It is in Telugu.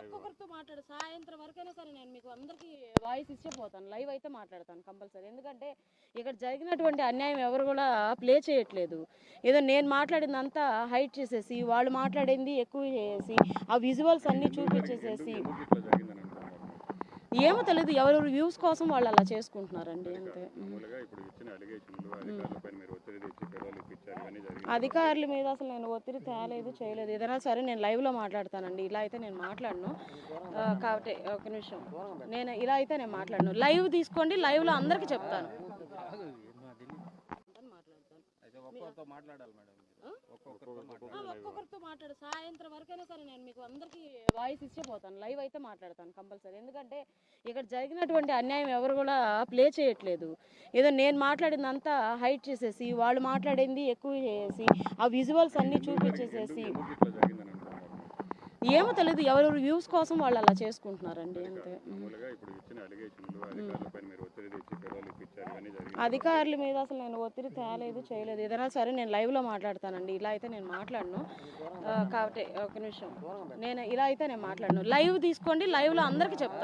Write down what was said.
ఒక్కొక్కరితో మాట్లాడు సాయంత్రం వరకైనా సరే నేను మీకు అందరికీ వాయిస్ ఇచ్చే పోతాను, లైవ్ అయితే మాట్లాడతాను కంపల్సరీ. ఎందుకంటే ఇక్కడ జరిగినటువంటి అన్యాయం ఎవరు కూడా ప్లే చేయట్లేదు. ఏదో నేను మాట్లాడిందంతా హైట్ చేసేసి వాళ్ళు మాట్లాడింది ఎక్కువ చేసి ఆ విజువల్స్ అన్నీ చూపించేసేసి ఏమో తెలియదు, ఎవరెవరు వ్యూస్ కోసం వాళ్ళు అలా చేసుకుంటున్నారండి అంతే. అధికారుల మీద అసలు నేను ఒత్తిడి తేలేదు చేయలేదు. ఏదైనా సరే నేను లైవ్లో మాట్లాడతానండి, ఇలా అయితే నేను మాట్లాడను. కాబట్టి ఒక నిమిషం, నేను ఇలా అయితే నేను మాట్లాడను. లైవ్ తీసుకోండి, లైవ్లో అందరికీ చెప్తాను. ఒక్కొక్కరితో మాట్లాడు సాయంత్రం వరకైనా సరే నేను మీకు అందరికీ వాయిస్ ఇచ్చే పోతాను, లైవ్ అయితే మాట్లాడతాను కంపల్సరీ. ఎందుకంటే ఇక్కడ జరిగినటువంటి అన్యాయం ఎవరు కూడా ప్లే చేయట్లేదు. ఏదో నేను మాట్లాడిందంతా హైట్ చేసేసి వాళ్ళు మాట్లాడింది ఎక్కువ చేసి ఆ విజువల్స్ అన్నీ చూపించేసేసి ఏమో తెలియదు, ఎవరెవరు వ్యూస్ కోసం వాళ్ళు అలా చేసుకుంటున్నారండి అంతే. అధికారుల మీద అసలు నేను ఒత్తిడి తేలేదు చేయలేదు. ఏదైనా సరే నేను లైవ్లో మాట్లాడతానండి, ఇలా అయితే నేను మాట్లాడను. కాబట్టి ఒక నిమిషం, నేను ఇలా అయితే నేను మాట్లాడను. లైవ్ తీసుకోండి, లైవ్లో అందరికీ చెప్తాను.